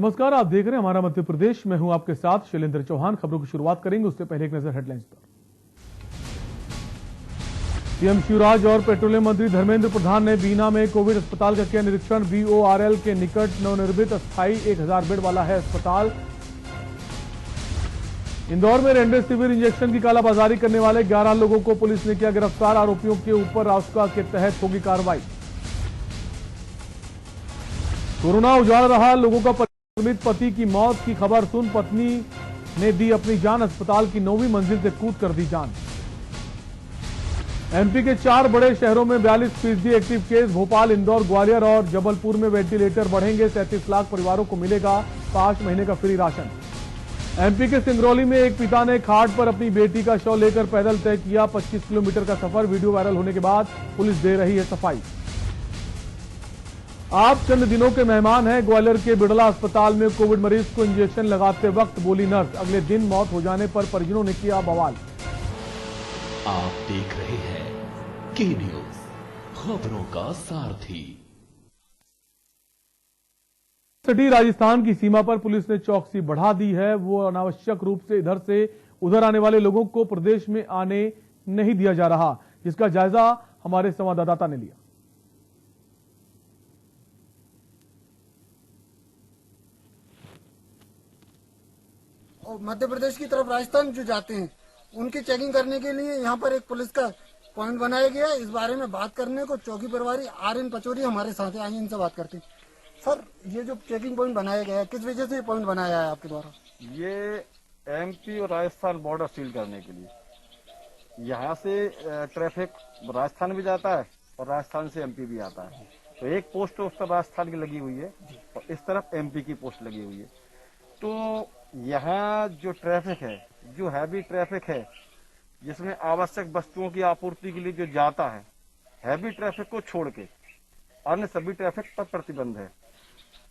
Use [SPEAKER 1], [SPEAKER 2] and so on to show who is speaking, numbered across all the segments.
[SPEAKER 1] नमस्कार, आप देख रहे हैं हमारा मध्य प्रदेश। मैं हूं आपके साथ शैलेंद्र चौहान। खबरों की शुरुआत करेंगे, उससे पहले एक नजर हेडलाइंस पर। सीएम शिवराज और पेट्रोलियम मंत्री धर्मेंद्र प्रधान ने बीना में कोविड अस्पताल का किया निरीक्षण। बीओआरएल के निकट नवनिर्मित अस्थायी 1000 बेड वाला है अस्पताल। इंदौर में रेमडेसिविर इंजेक्शन की कालाबाजारी करने वाले 11 लोगों को पुलिस ने किया गिरफ्तार। आरोपियों के ऊपर रासुका के तहत होगी कार्रवाई। कोरोना उजाड़ रहा, लोगों का संक्रमित पति की मौत की खबर सुन पत्नी ने दी अपनी जान। अस्पताल की 9वीं मंजिल से कूद कर दी जान। एमपी के 4 बड़े शहरों में 42% एक्टिव केस। भोपाल, इंदौर, ग्वालियर और जबलपुर में वेंटिलेटर बढ़ेंगे। 37 लाख परिवारों को मिलेगा 5 महीने का फ्री राशन। एमपी के सिंगरौली में एक पिता ने खाट पर अपनी बेटी का शव लेकर पैदल तय किया 25 किलोमीटर का सफर। वीडियो वायरल होने के बाद पुलिस दे रही है सफाई। आप चंद दिनों के मेहमान हैं। ग्वालियर के बिड़ला अस्पताल में कोविड मरीज को इंजेक्शन लगाते वक्त बोली नर्स। अगले दिन मौत हो जाने पर परिजनों ने किया बवाल।
[SPEAKER 2] आप देख रहे हैं के न्यूज, खबरों का सारथी।
[SPEAKER 1] सटी राजस्थान की सीमा पर पुलिस ने चौकसी बढ़ा दी है। वो अनावश्यक रूप से इधर से उधर आने वाले लोगों को प्रदेश में आने नहीं दिया जा रहा, जिसका जायजा हमारे संवाददाता ने लिया।
[SPEAKER 3] और मध्य प्रदेश की तरफ राजस्थान जो जाते हैं उनकी चेकिंग करने के लिए यहाँ पर एक पुलिस का पॉइंट बनाया गया है। इस बारे में बात करने को चौकी प्रभारी आर.एन. पचौरी हमारे साथ हैं। आइए इनसे बात करते हैं। सर, ये जो चेकिंग पॉइंट बनाया गया है, किस वजह से ये पॉइंट बनाया है आपके द्वारा?
[SPEAKER 4] ये एमपी और राजस्थान बॉर्डर सील करने के लिए। यहाँ से ट्रैफिक राजस्थान भी जाता है और राजस्थान से एमपी भी आता है। तो एक पोस्ट उस तरफ राजस्थान की लगी हुई है और इस तरफ एमपी की पोस्ट लगी हुई है। तो यहाँ जो ट्रैफिक है, जो हैवी ट्रैफिक है, जिसमें आवश्यक वस्तुओं की आपूर्ति के लिए जो जाता है, हैवी ट्रैफिक को छोड़ के अन्य सभी ट्रैफिक पर प्रतिबंध है।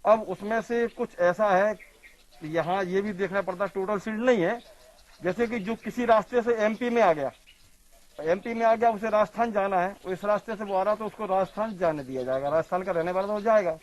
[SPEAKER 4] अब उसमें से कुछ ऐसा है कि यहाँ ये भी देखना पड़ता, टोटल सील्ड नहीं है। जैसे कि जो किसी रास्ते से एमपी में आ गया, उसे राजस्थान जाना है, इस रास्ते से वो आ रहा तो उसको राजस्थान जाने दिया जाएगा। राजस्थान का रहने वाला तो हो जाएगा।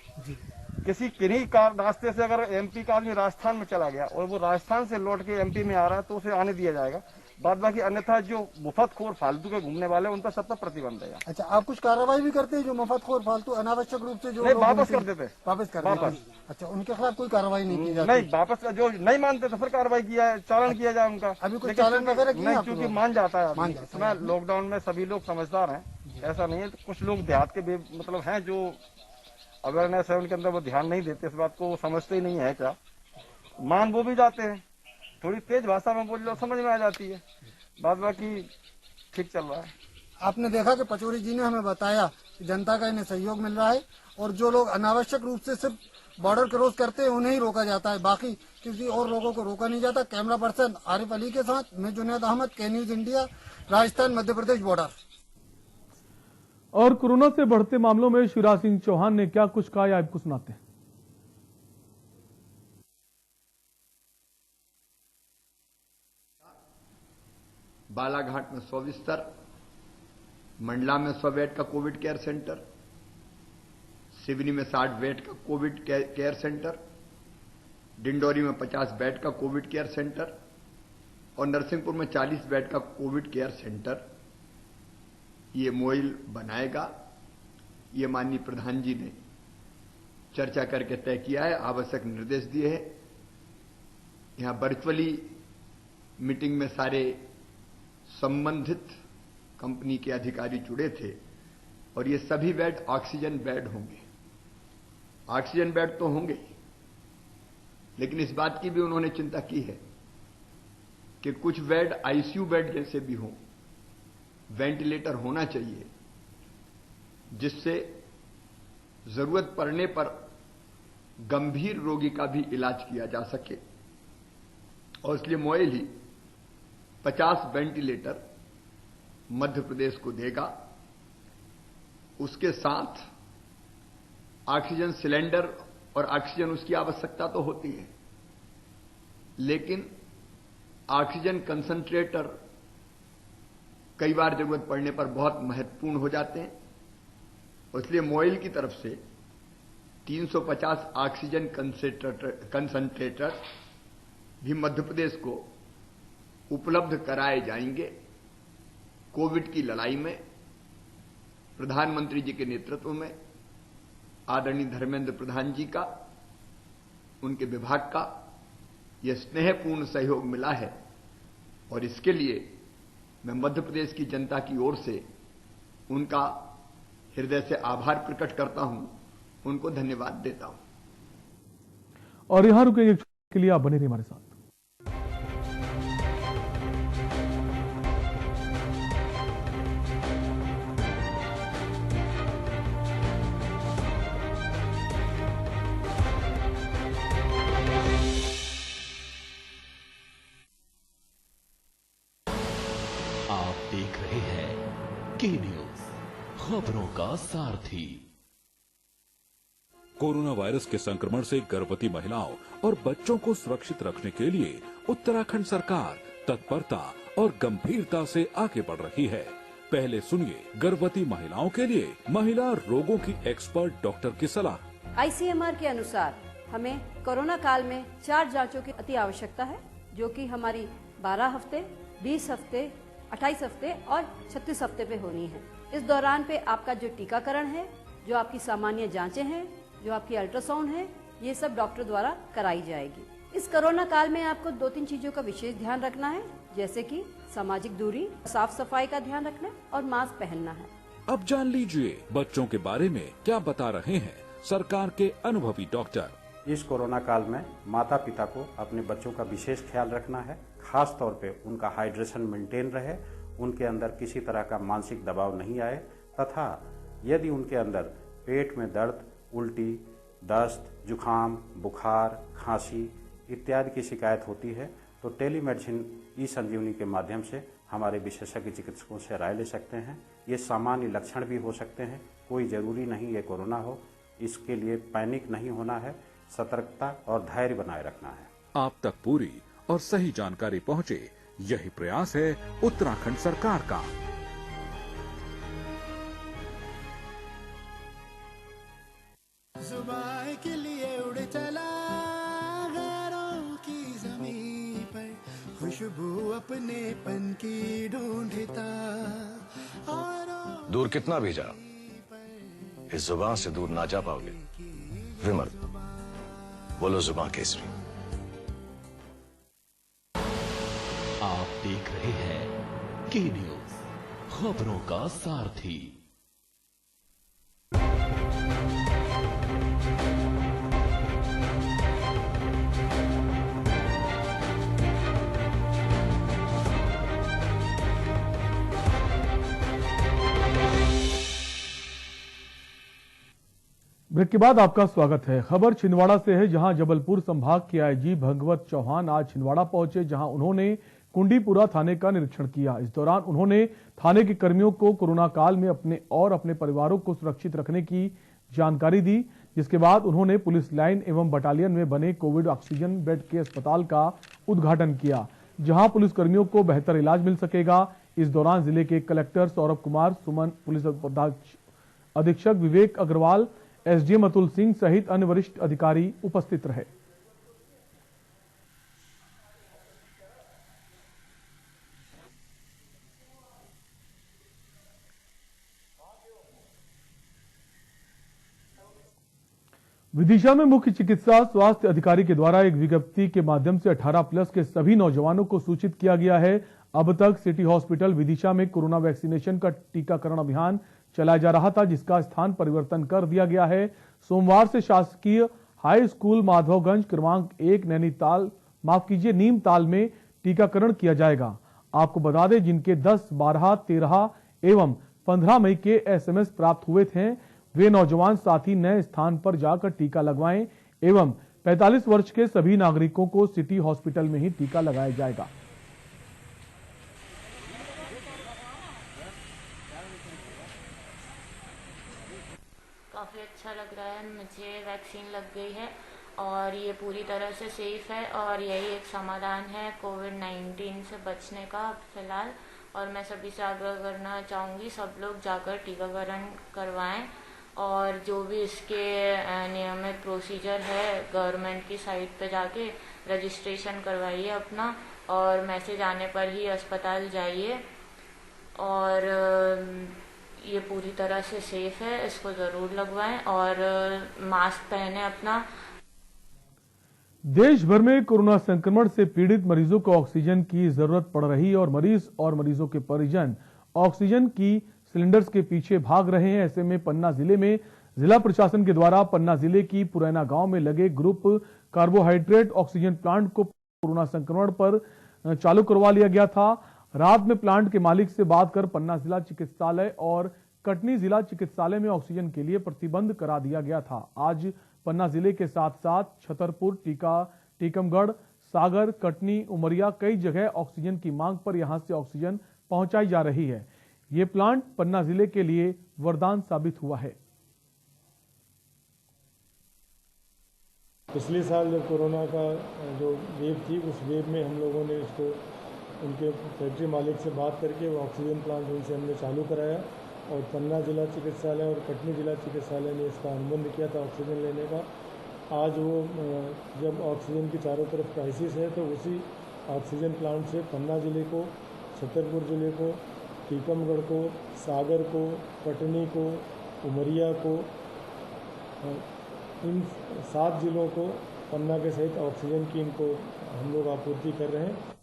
[SPEAKER 4] किन्हीं रास्ते से अगर एमपी का आदमी राजस्थान में चला गया और वो राजस्थान से लौट के एमपी में आ रहा है तो उसे आने दिया जाएगा। बाद बाकी अन्यथा जो मुफ्तखोर फालतू के घूमने वाले उन पर सब पर प्रतिबंध है।
[SPEAKER 3] अच्छा, आप कुछ कार्रवाई भी करते हैं जो मुफ्तखोर फालतू अनावश्यक रूप से जो
[SPEAKER 4] नहीं, वापस कर देते।
[SPEAKER 3] वापस कर देते। अच्छा, उनके खिलाफ कोई कार्रवाई नहीं की जाती?
[SPEAKER 4] नहीं, वापस जो नहीं मानते तो फिर कार्रवाई किया है, चालान किया जाए उनका।
[SPEAKER 3] अभी कुछ चालान वगैरह किया?
[SPEAKER 4] क्योंकि मान जाता है। इसमें लॉकडाउन में सभी लोग समझदार हैं, ऐसा नहीं है। कुछ लोग देहात के मतलब हैं जो अवेयरनेस है उनके अंदर, वो ध्यान नहीं देते इस बात को, वो समझते ही नहीं है क्या। मान वो भी जाते हैं, थोड़ी तेज भाषा में बोल लो समझ में आ जाती है। बाद बाकी ठीक चल रहा है।
[SPEAKER 3] आपने देखा कि पचौरी जी ने हमें बताया कि जनता का इन्हें सहयोग मिल रहा है और जो लोग अनावश्यक रूप से सिर्फ बॉर्डर क्रॉस करते हैं उन्हें ही रोका जाता है, बाकी किसी और लोगों को रोका नहीं जाता। कैमरा पर्सन आरिफ अली के साथ मैं जुनैद अहमद, के news India, Rajasthan Madhya Pradesh border.
[SPEAKER 1] और कोरोना से बढ़ते मामलों में शिवराज सिंह चौहान ने क्या कुछ कहा, आपको सुनाते हैं।
[SPEAKER 5] बालाघाट में 100 बिस्तर, मंडला में 100 बेड का कोविड केयर सेंटर, सिवनी में 60 बेड का कोविड केयर सेंटर, डिंडोरी में 50 बेड का कोविड केयर सेंटर और नरसिंहपुर में 40 बेड का कोविड केयर सेंटर ये मोइल बनाएगा। ये माननीय प्रधान जी ने चर्चा करके तय किया है, आवश्यक निर्देश दिए हैं। यहां वर्चुअली मीटिंग में सारे संबंधित कंपनी के अधिकारी जुड़े थे और ये सभी बेड ऑक्सीजन बेड होंगे। ऑक्सीजन बेड तो होंगे, लेकिन इस बात की भी उन्होंने चिंता की है कि कुछ बेड आईसीयू बेड जैसे भी हों, वेंटिलेटर होना चाहिए, जिससे जरूरत पड़ने पर गंभीर रोगी का भी इलाज किया जा सके। और इसलिए मोइल ही 50 वेंटिलेटर मध्य प्रदेश को देगा। उसके साथ ऑक्सीजन सिलेंडर और ऑक्सीजन उसकी आवश्यकता तो होती है, लेकिन ऑक्सीजन कंसंट्रेटर कई बार जरूरत पड़ने पर बहुत महत्वपूर्ण हो जाते हैं। इसलिए मोइल की तरफ से 350 ऑक्सीजन कंसंट्रेटर भी मध्य प्रदेश को उपलब्ध कराए जाएंगे। कोविड की लड़ाई में प्रधानमंत्री जी के नेतृत्व में आदरणीय धर्मेंद्र प्रधान जी का, उनके विभाग का यह स्नेहपूर्ण सहयोग मिला है और इसके लिए मैं मध्य प्रदेश की जनता की ओर से उनका हृदय से आभार प्रकट करता हूं, उनको धन्यवाद देता हूं।
[SPEAKER 1] और यहां रुके के लिए आप बने रहिए हमारे साथ।
[SPEAKER 2] आप देख रहे हैं के न्यूज, खबरों का सारथी।
[SPEAKER 6] कोरोना वायरस के संक्रमण से गर्भवती महिलाओं और बच्चों को सुरक्षित रखने के लिए उत्तराखंड सरकार तत्परता और गंभीरता से आगे बढ़ रही है। पहले सुनिए गर्भवती महिलाओं के लिए महिला रोगों की एक्सपर्ट डॉक्टर की सलाह।
[SPEAKER 7] आईसीएमआर के अनुसार हमें कोरोना काल में 4 जांचों की अति आवश्यकता है, जो कि हमारी 12 हफ्ते, 20 हफ्ते, 28 हफ्ते और 36 हफ्ते पे होनी है। इस दौरान पे आपका जो टीकाकरण है, जो आपकी सामान्य जांचें हैं, जो आपकी अल्ट्रासाउंड है, ये सब डॉक्टर द्वारा कराई जाएगी। इस कोरोना काल में आपको 2-3 चीजों का विशेष ध्यान रखना है, जैसे कि सामाजिक दूरी, साफ सफाई का ध्यान रखना और मास्क पहनना है।
[SPEAKER 6] अब जान लीजिए बच्चों के बारे में क्या बता रहे हैं सरकार के अनुभवी डॉक्टर।
[SPEAKER 8] इस कोरोना काल में माता पिता को अपने बच्चों का विशेष ख्याल रखना है, खास तौर पे उनका हाइड्रेशन मेंटेन रहे, उनके अंदर किसी तरह का मानसिक दबाव नहीं आए तथा यदि उनके अंदर पेट में दर्द, उल्टी, दस्त, जुखाम, बुखार, खांसी इत्यादि की शिकायत होती है तो टेलीमेडिसिन ई-संजीवनी के माध्यम से हमारे विशेषज्ञ चिकित्सकों से राय ले सकते हैं। ये सामान्य लक्षण भी हो सकते हैं, कोई जरूरी नहीं ये कोरोना हो। इसके लिए पैनिक नहीं होना है, सतर्कता और धैर्य बनाए रखना है।
[SPEAKER 6] आप तक पूरी और सही जानकारी पहुंचे, यही प्रयास है उत्तराखंड सरकार का।
[SPEAKER 9] जुबान के लिए उड़ चला गैरों की ज़मीं पर, खुशबू अपनेपन की ढूंढता।
[SPEAKER 10] दूर कितना भी जा, इस जुबान से दूर ना जा पाओगे। विमल, बोलो जुबान केसरी।
[SPEAKER 2] आप देख रहे हैं के न्यूज, खबरों का सारथी।
[SPEAKER 1] ब्रेक के बाद आपका स्वागत है। खबर छिंदवाड़ा से है, जहां जबलपुर संभाग के आईजी भगवत चौहान आज छिंदवाड़ा पहुंचे, जहां उन्होंने कुंडीपुरा थाने का निरीक्षण किया। इस दौरान उन्होंने थाने के कर्मियों को कोरोना काल में अपने और अपने परिवारों को सुरक्षित रखने की जानकारी दी, जिसके बाद उन्होंने पुलिस लाइन एवं बटालियन में बने कोविड ऑक्सीजन बेड के अस्पताल का उद्घाटन किया, जहां पुलिसकर्मियों को बेहतर इलाज मिल सकेगा। इस दौरान जिले के कलेक्टर सौरभ कुमार सुमन, पुलिस अधीक्षक विवेक अग्रवाल, एसडीएम अतुल सिंह सहित अन्य वरिष्ठ अधिकारी उपस्थित रहे। विदिशा में मुख्य चिकित्सा स्वास्थ्य अधिकारी के द्वारा एक विज्ञप्ति के माध्यम से 18+ के सभी नौजवानों को सूचित किया गया है। अब तक सिटी हॉस्पिटल विदिशा में कोरोना वैक्सीनेशन का टीकाकरण अभियान चलाया जा रहा था, जिसका स्थान परिवर्तन कर दिया गया है। सोमवार से शासकीय हाई स्कूल माधवगंज क्रमांक 1 नीमताल में टीकाकरण किया जाएगा। आपको बता दें, जिनके 10, 12, 13 एवं 15 मई के एसएमएस प्राप्त हुए थे, वे नौजवान साथी नए स्थान पर जाकर टीका लगवाएं एवं 45 वर्ष के सभी नागरिकों को सिटी हॉस्पिटल में ही टीका लगाया जाएगा।
[SPEAKER 11] काफ़ी अच्छा लग रहा है, मुझे वैक्सीन लग गई है और ये पूरी तरह से सेफ है और यही एक समाधान है कोविड-19 से बचने का फिलहाल। और मैं सभी से आग्रह करना चाहूँगी, सब लोग जाकर टीकाकरण करवाएं और जो भी इसके नियमित प्रोसीजर है गवर्नमेंट की साइट पे जाके रजिस्ट्रेशन करवाइए अपना, और मैसेज आने पर ही अस्पताल जाइए। और ये पूरी तरह से सेफ है, इसको ज़रूर लगवाएं और मास्क पहने अपना।
[SPEAKER 1] देश भर में कोरोना संक्रमण से पीड़ित मरीजों को ऑक्सीजन की जरूरत पड़ रही है और मरीजों के परिजन ऑक्सीजन की सिलेंडर्स के पीछे भाग रहे हैं। ऐसे में पन्ना जिले में जिला प्रशासन के द्वारा पन्ना जिले की पुरैना गांव में लगे ग्रुप कार्बोहाइड्रेट ऑक्सीजन प्लांट को कोरोना संक्रमण पर चालू करवा लिया गया था। रात में प्लांट के मालिक से बात कर पन्ना जिला चिकित्सालय और कटनी जिला चिकित्सालय में ऑक्सीजन के लिए प्रतिबंध करा दिया गया था। आज पन्ना जिले के साथ साथ छतरपुर, टीकमगढ़, सागर, कटनी, उमरिया कई जगह ऑक्सीजन की मांग पर यहां से ऑक्सीजन पहुंचाई जा रही है। ये प्लांट पन्ना जिले के लिए वरदान साबित हुआ है।
[SPEAKER 12] पिछले साल जब कोरोना का जो वेव थी उस वेव में हम लोगों ने इसको उनके फैक्ट्री मालिक से बात करके वो ऑक्सीजन प्लांट उनसे हमने चालू कराया और पन्ना जिला चिकित्सालय और कटनी जिला चिकित्सालय ने इसका अनुबंध किया था ऑक्सीजन लेने का। आज वो जब ऑक्सीजन की चारों तरफ क्राइसिस है तो उसी ऑक्सीजन प्लांट से पन्ना जिले को, छतरपुर जिले को, टीकमगढ़ को, सागर को, कटनी को, उमरिया को, इन 7 जिलों को पन्ना के सहित ऑक्सीजन की इनको हम लोग आपूर्ति कर रहे हैं।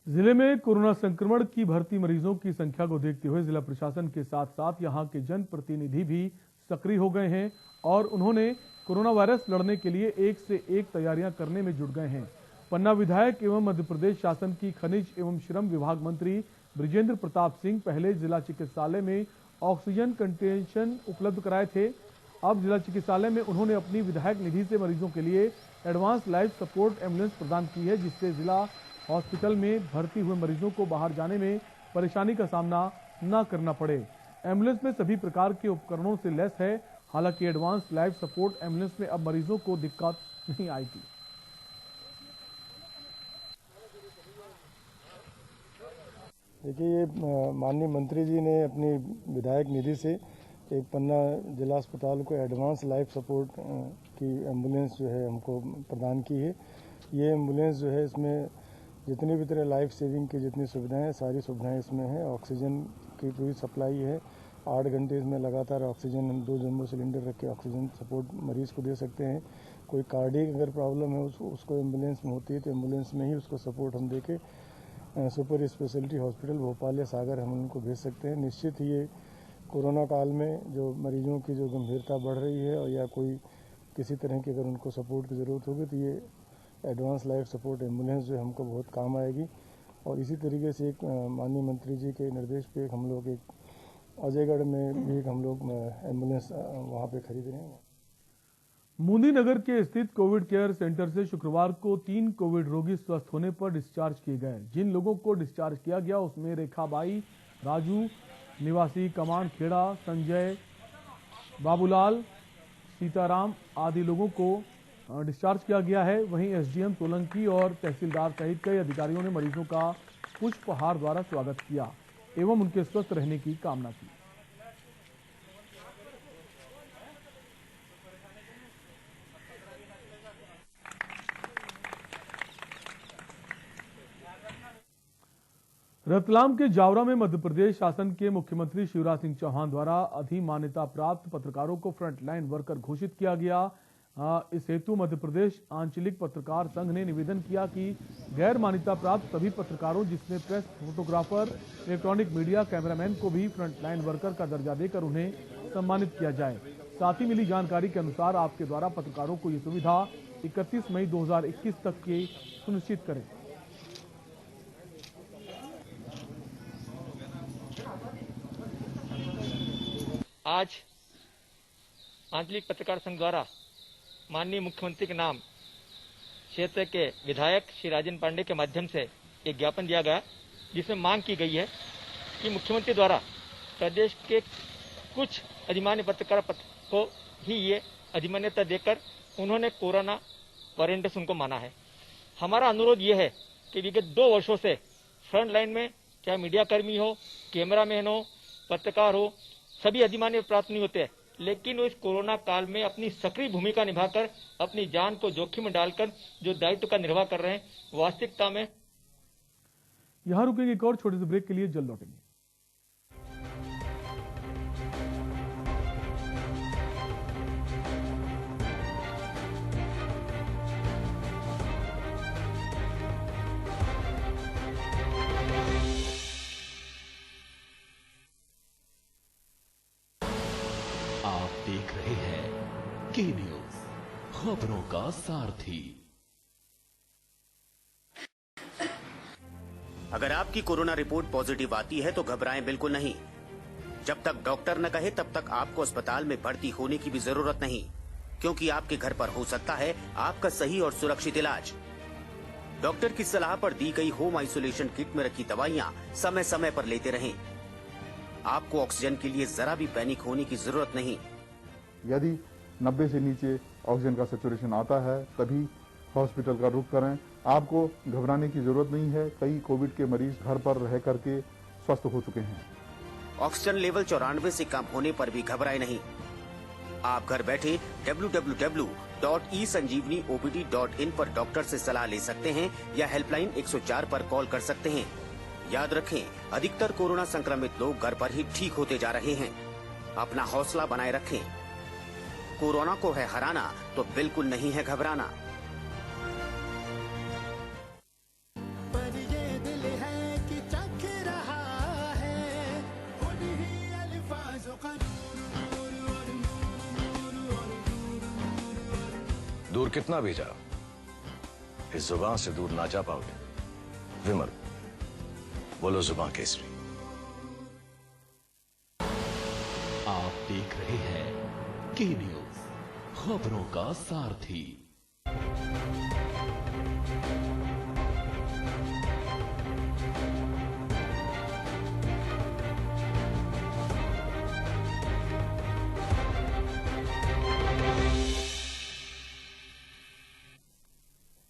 [SPEAKER 1] जिले में कोरोना संक्रमण की भर्ती मरीजों की संख्या को देखते हुए जिला प्रशासन के साथ साथ यहां के जनप्रतिनिधि भी सक्रिय हो गए हैं और उन्होंने कोरोना वायरस लड़ने के लिए एक से एक तैयारियां करने में जुट गए हैं। पन्ना विधायक एवं मध्य प्रदेश शासन की खनिज एवं श्रम विभाग मंत्री बृजेंद्र प्रताप सिंह पहले जिला चिकित्सालय में ऑक्सीजन कंटेंशन उपलब्ध कराए थे। अब जिला चिकित्सालय में उन्होंने अपनी विधायक निधि से मरीजों के लिए एडवांस लाइफ सपोर्ट एम्बुलेंस प्रदान की है, जिससे जिला हॉस्पिटल में भर्ती हुए मरीजों को बाहर जाने में परेशानी का सामना न करना पड़े। एम्बुलेंस में सभी प्रकार के उपकरणों से लैस है। हालांकि एडवांस लाइफ सपोर्ट एम्बुलेंस में अब मरीजों को दिक्कत नहीं आएगी।
[SPEAKER 12] देखिए, ये माननीय मंत्री जी ने अपनी विधायक निधि से एक पन्ना जिला अस्पताल को एडवांस लाइफ सपोर्ट की एम्बुलेंस जो है हमको प्रदान की है। ये एम्बुलेंस जो है इसमें जितनी भी तरह लाइफ सेविंग की जितनी सुविधाएं हैं सारी सुविधाएं इसमें हैं। ऑक्सीजन की पूरी सप्लाई है। 8 घंटे इसमें लगातार ऑक्सीजन, हम 2 जम्बो सिलेंडर रख के ऑक्सीजन सपोर्ट मरीज को दे सकते हैं। कोई कार्डियक अगर प्रॉब्लम है उसको एम्बुलेंस में होती है तो एम्बुलेंस में ही उसको सपोर्ट हम दे के सुपर स्पेशलिटी हॉस्पिटल भोपाल या सागर हम उनको भेज सकते हैं। निश्चित ही ये कोरोना काल में जो मरीजों की जो गंभीरता बढ़ रही है और या कोई किसी तरह की अगर उनको सपोर्ट की ज़रूरत होगी तो ये एडवांस लाइफ सपोर्ट एम्बुलेंस जो हमको बहुत काम आएगी। और इसी तरीके से एक माननीय मंत्री जी के निर्देश पे हम लोग एक अजयगढ़ में भी हम लोग एम्बुलेंस वहाँ पे खरीद रहे हैं।
[SPEAKER 1] मुंदी नगर के स्थित कोविड केयर सेंटर से शुक्रवार को 3 कोविड रोगी स्वस्थ होने पर डिस्चार्ज किए गए। जिन लोगों को डिस्चार्ज किया गया उसमें रेखाबाई, राजू निवासी कमांड खेड़ा, संजय, बाबूलाल, सीताराम आदि लोगों को डिस्चार्ज किया गया है। वहीं एसडीएम सोलंकी और तहसीलदार सहित कई अधिकारियों ने मरीजों का पुष्पहार द्वारा स्वागत किया एवं उनके स्वस्थ रहने की कामना की। रतलाम के जावरा में मध्य प्रदेश शासन के मुख्यमंत्री शिवराज सिंह चौहान द्वारा अधिमान्यता प्राप्त पत्रकारों को फ्रंटलाइन वर्कर घोषित किया गया। इस हेतु मध्य प्रदेश आंचलिक पत्रकार संघ ने निवेदन किया कि गैर मान्यता प्राप्त सभी पत्रकारों जिसमें press, photographer, electronic media, cameraman को भी फ्रंटलाइन वर्कर का दर्जा देकर उन्हें सम्मानित किया जाए। साथ ही मिली जानकारी के अनुसार आपके द्वारा पत्रकारों को ये सुविधा 31 मई 2021 तक के सुनिश्चित करें।
[SPEAKER 13] आज आंचलिक पत्रकार संघ द्वारा माननीय मुख्यमंत्री के नाम क्षेत्र के विधायक श्री राजेंद्र पांडे के माध्यम से एक ज्ञापन दिया गया, जिसमें मांग की गई है कि मुख्यमंत्री द्वारा प्रदेश के कुछ अधिमान्य पत्रकार को ही ये अधिमान्यता देकर उन्होंने कोरोना वारंटस उनको माना है। हमारा अनुरोध ये है कि विगत 2 वर्षों से फ्रंट लाइन में चाहे मीडिया कर्मी हो, कैमरामैन हो, पत्रकार हो, सभी अधिमान्य प्राप्त नहीं होते, लेकिन वो इस कोरोना काल में अपनी सक्रिय भूमिका निभाकर अपनी जान को जोखिम में डालकर जो दायित्व का निर्वाह कर रहे हैं, वास्तविकता में।
[SPEAKER 1] यहां रुकेंगे एक और छोटे से ब्रेक के लिए, जल्द लौटेंगे।
[SPEAKER 2] आप देख रहे हैं के न्यूज, खबरों का सारथी।
[SPEAKER 14] अगर आपकी कोरोना रिपोर्ट पॉजिटिव आती है तो घबराएं बिल्कुल नहीं। जब तक डॉक्टर न कहे तब तक आपको अस्पताल में भर्ती होने की भी जरूरत नहीं, क्योंकि आपके घर पर हो सकता है आपका सही और सुरक्षित इलाज। डॉक्टर की सलाह पर दी गई होम आइसोलेशन किट में रखी दवाइयां समय समय पर लेते रहें। आपको ऑक्सीजन के लिए जरा भी पैनिक होने की जरूरत नहीं।
[SPEAKER 15] यदि 90 से नीचे ऑक्सीजन का सैचुरेशन आता है तभी हॉस्पिटल का रुख करें। आपको घबराने की जरूरत नहीं है। कई कोविड के मरीज घर पर रह करके स्वस्थ हो चुके हैं।
[SPEAKER 14] ऑक्सीजन लेवल 94 से कम होने पर भी घबराए नहीं। आप घर बैठे www.esanjeevaniopd.in पर डॉक्टर से सलाह ले सकते हैं या हेल्पलाइन 104 पर कॉल कर सकते हैं। याद रखें, अधिकतर कोरोना संक्रमित लोग घर पर ही ठीक होते जा रहे हैं। अपना हौसला बनाए रखें। कोरोना को है हराना तो बिल्कुल नहीं है घबराना।
[SPEAKER 9] पर ये दिल है कि चख रहा है उन्हीं अल्फाजों का
[SPEAKER 10] दूर कितना भी जाओ, इस जुबान से दूर ना जा पाओगे। विमल, बोलो जुबान केसरी।
[SPEAKER 2] आप देख रहे हैं के न्यूज, खबरों का सारथी।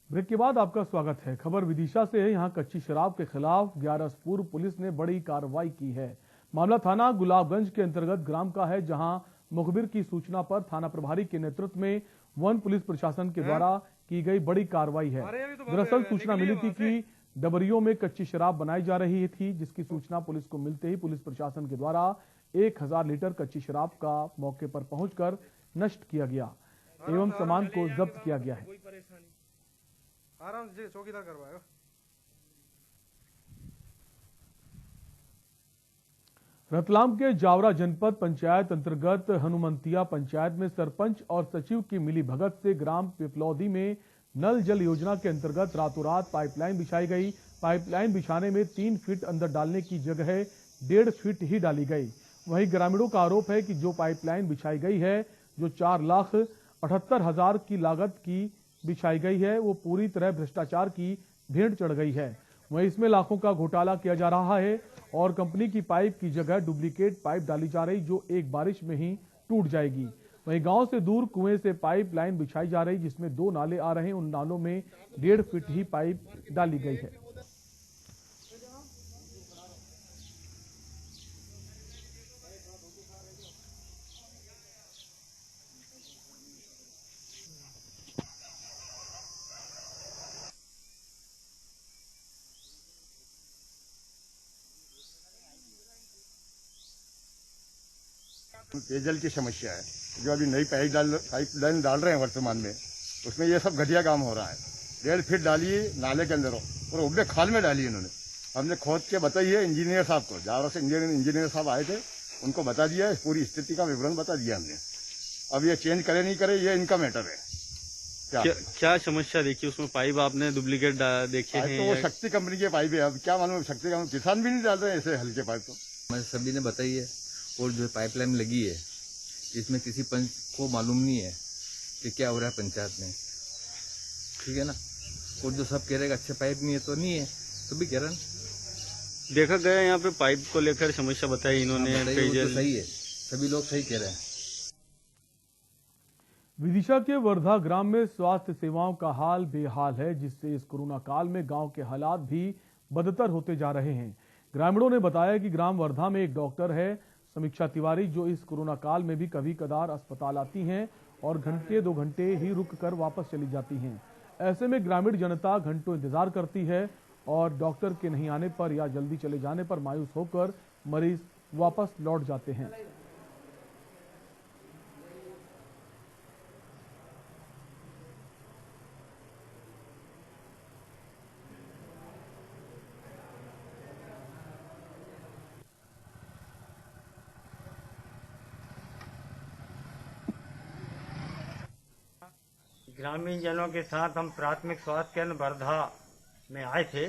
[SPEAKER 1] ब्रेक के बाद आपका स्वागत है। खबर विदिशा से है। यहां कच्ची शराब के खिलाफ 11 पूर्व पुलिस ने बड़ी कार्रवाई की है। मामला थाना गुलाबगंज के अंतर्गत ग्राम का है, जहां मुखबिर की सूचना पर थाना प्रभारी के नेतृत्व में वन पुलिस प्रशासन के द्वारा की गई बड़ी कार्रवाई है। दरअसल सूचना मिली थी कि डबरियों में कच्ची शराब बनाई जा रही थी, जिसकी सूचना पुलिस को मिलते ही पुलिस प्रशासन के द्वारा 1000 लीटर कच्ची शराब का मौके पर पहुंचकर नष्ट किया गया एवं सामान को जब्त किया गया है।
[SPEAKER 16] आराम से चौकीदार करवाएगा।
[SPEAKER 1] रतलाम के जावरा जनपद पंचायत अंतर्गत हनुमंतिया पंचायत में सरपंच और सचिव की मिली भगत से ग्राम पिपलौदी में नल जल योजना के अंतर्गत रातों रात पाइपलाइन बिछाई गई। पाइपलाइन बिछाने में 3 फीट अंदर डालने की जगह 1.5 फीट ही डाली गई। वहीं ग्रामीणों का आरोप है कि जो पाइपलाइन बिछाई गई है, जो 4,78,000 की लागत की बिछाई गई है, वो पूरी तरह भ्रष्टाचार की भेंट चढ़ गई है। वहीं इसमें लाखों का घोटाला किया जा रहा है और कंपनी की पाइप की जगह डुप्लीकेट पाइप डाली जा रही, जो एक बारिश में ही टूट जाएगी। वहीं गांव से दूर कुएं से पाइप लाइन बिछाई जा रही, जिसमें 2 नाले आ रहे हैं। उन नालों में 1.5 फीट ही पाइप डाली गई है।
[SPEAKER 17] पेयजल की समस्या है। जो अभी नई पाइपलाइन डाल रहे हैं वर्तमान में, उसमें ये सब घटिया काम हो रहा है। 1.5 फीट डाली नाले के अंदर और उबले खाल में डाली इन्होंने। हमने खोद के बताई है इंजीनियर साहब को, जावरा से इंजीनियर साहब आए थे, उनको बता दिया है, पूरी स्थिति का विवरण बता दिया हमने। अब ये चेंज करे नहीं करे ये इनका मैटर है।
[SPEAKER 18] क्या समस्या देखी उसमें? पाइप आपने डुप्लीकेट देखे हैं?
[SPEAKER 17] तो वो शक्ति कंपनी के पाइप है। अब क्या मालूम, शक्ति कंपनी किसान भी नहीं डाल रहे हैं ऐसे हल्के पाइप। तो
[SPEAKER 19] हमें सभी ने बताई है। और जो पाइपलाइन लगी है, इसमें किसी पंच को मालूम नहीं है कि क्या हो रहा है पंचायत में, ठीक है ना। और जो सब कह रहे हैं अच्छे पाइप नहीं है, तो नहीं है, तो भी कह रहे हैं।
[SPEAKER 18] देखा गया यहाँ पे पाइप को लेकर समस्या बताई इन्होंने।
[SPEAKER 19] तो सही है, सभी लोग सही कह रहे हैं।
[SPEAKER 1] विदिशा के वर्धा ग्राम में स्वास्थ्य सेवाओं का हाल बेहाल है, जिससे इस कोरोना काल में गांव के हालात भी बदतर होते जा रहे हैं। ग्रामीणों ने बताया कि ग्राम वर्धा में एक डॉक्टर है, समीक्षा तिवारी, जो इस कोरोना काल में भी कभी कदार अस्पताल आती हैं और घंटे 2 घंटे ही रुक कर वापस चली जाती हैं। ऐसे में ग्रामीण जनता घंटों इंतजार करती है और डॉक्टर के नहीं आने पर या जल्दी चले जाने पर मायूस होकर मरीज वापस लौट जाते हैं।
[SPEAKER 20] ग्रामीण जनों के साथ हम प्राथमिक स्वास्थ्य केंद्र वर्धा में आए थे।